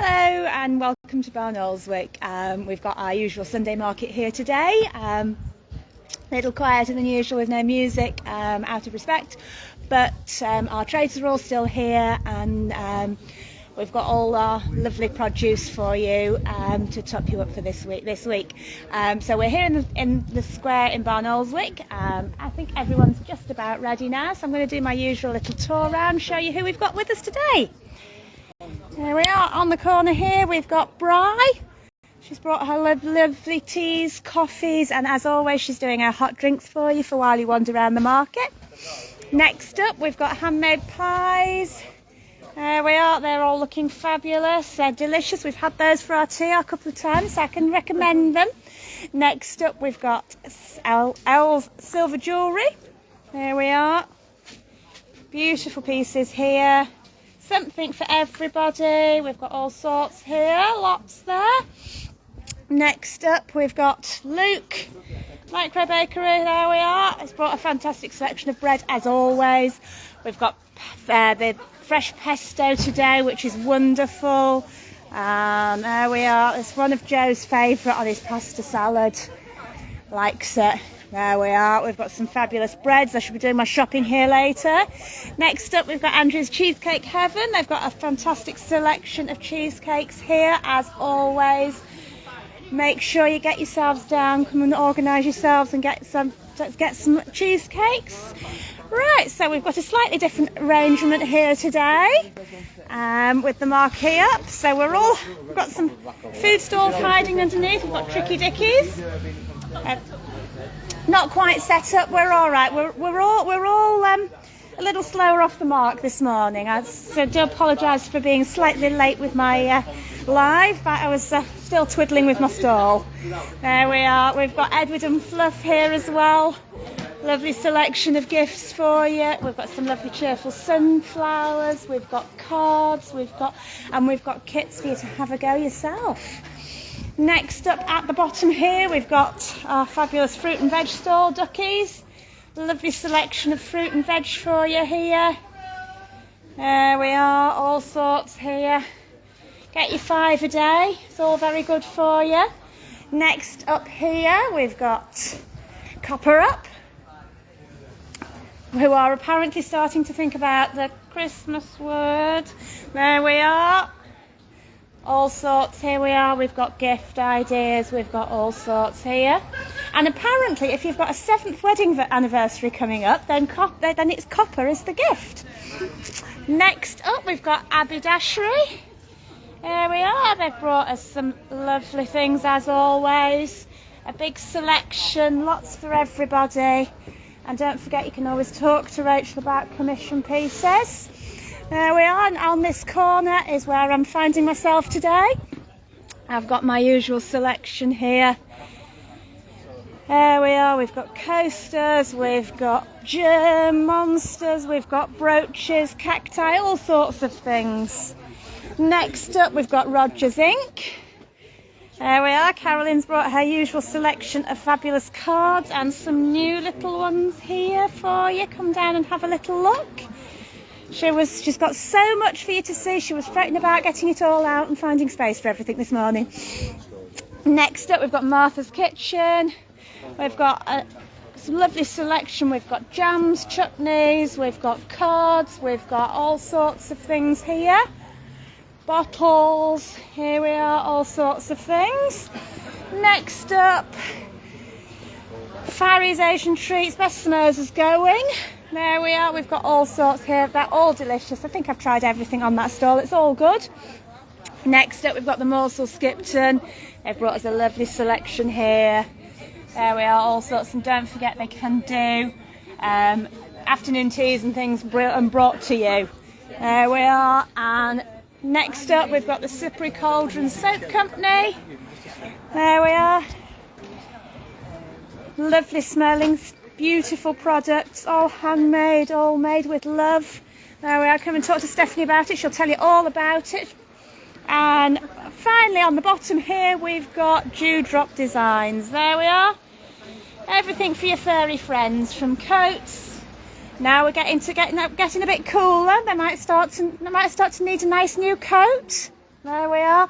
Hello and welcome to Barnoldswick. We've got our usual Sunday market here today. A little quieter than usual with no music, out of respect, but our traders are all still here, and we've got all our lovely produce for you to top you up for this week. So we're here in the square in Barnoldswick. I think everyone's just about ready now, so I'm going to do my usual little tour around, show you who we've got with us today. There we are on the corner here. We've got Bri. She's brought her lovely teas, coffees, and as always she's doing her hot drinks for you for while you wander around the market. Next up we've got handmade pies. There we are, they're all looking fabulous, they're delicious. We've had those for our tea a couple of times, so I can recommend them. Next up we've got Elle's silver jewellery. There we are, beautiful pieces here. Something for everybody. We've got all sorts here, lots there. Next up we've got Luke Micro Bakery. There we are. It's brought a fantastic selection of bread as always. We've got the fresh pesto today, which is wonderful. There we are. It's one of Joe's favourite on his pasta salad. Likes it. There we are, we've got some fabulous breads. I should be doing my shopping here later. Next up we've got Andrew's Cheesecake Heaven. They've got a fantastic selection of cheesecakes here as always. Make sure you get yourselves down, come and organise yourselves and get some cheesecakes. Right, so we've got a slightly different arrangement here today with the marquee up. So we've got some food stalls hiding underneath. We've got Tricky Dickies. Not quite set up. We're all right. We're all a little slower off the mark this morning. I do apologise for being slightly late with my live, but I was still twiddling with my stall. There we are. We've got Edward and Fluff here as well. Lovely selection of gifts for you. We've got some lovely cheerful sunflowers. We've got cards. We've got kits for you to have a go yourself. Next up at the bottom here we've got our fabulous fruit and veg stall, Duckies. Lovely selection of fruit and veg for you here. There we are, all sorts here. Get your 5 a day, it's all very good for you. Next up here we've got Copper Up, who are apparently starting to think about the Christmas word. There we are. All sorts, here we are, we've got gift ideas, we've got all sorts here. And apparently if you've got a 7th wedding anniversary coming up, then it's copper is the gift. Next up we've got Aberdashery. Here we are, they've brought us some lovely things as always. A big selection, lots for everybody. And don't forget you can always talk to Rachel about commission pieces. There we are, and on this corner is where I'm finding myself today. I've got my usual selection here. There we are, we've got coasters, we've got germ monsters, we've got brooches, cacti, all sorts of things. Next up we've got Rogers Ink. There we are, Carolyn's brought her usual selection of fabulous cards and some new little ones here for you. Come down and have a little look. She's got so much for you to see. She was fretting about getting it all out and finding space for everything this morning. Next up we've got Martha's Kitchen. We've got some lovely selection. We've got jams, chutneys, we've got cards, we've got all sorts of things here. Bottles, here we are, all sorts of things. Next up, Farry's Asian Treats, best samosas going. There we are, we've got all sorts here, they're all delicious. I think I've tried everything on that stall, it's all good. Next up we've got the Morsel Skipton. They've brought us a lovely selection here. There we are, all sorts, and don't forget they can do afternoon teas and things brought to you. There we are, and next up we've got the Slippery Cauldron Soap Company. There we are. Lovely smelling, beautiful products, all handmade, all made with love. There we are, come and talk to Stephanie about it, she'll tell you all about it. And finally on the bottom here we've got Dewdrop Designs. There we are, everything for your furry friends, from coats. Now we're getting a bit cooler, they might start to need a nice new coat. There we are.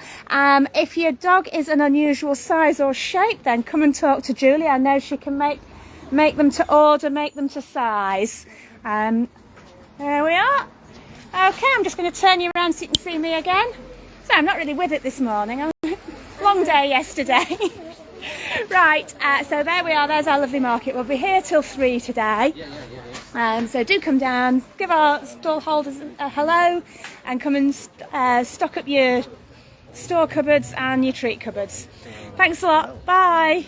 If your dog is an unusual size or shape, then come and talk to Julie. I know she can make them to order, make them to size. There we are. Okay, I'm just going to turn you around so you can see me again. So I'm not really with it this morning. Long day yesterday. Right, so there we are. There's our lovely market. We'll be here till 3 today. So do come down, give our stall holders a hello, and come and stock up your store cupboards and your treat cupboards. Thanks a lot. Bye.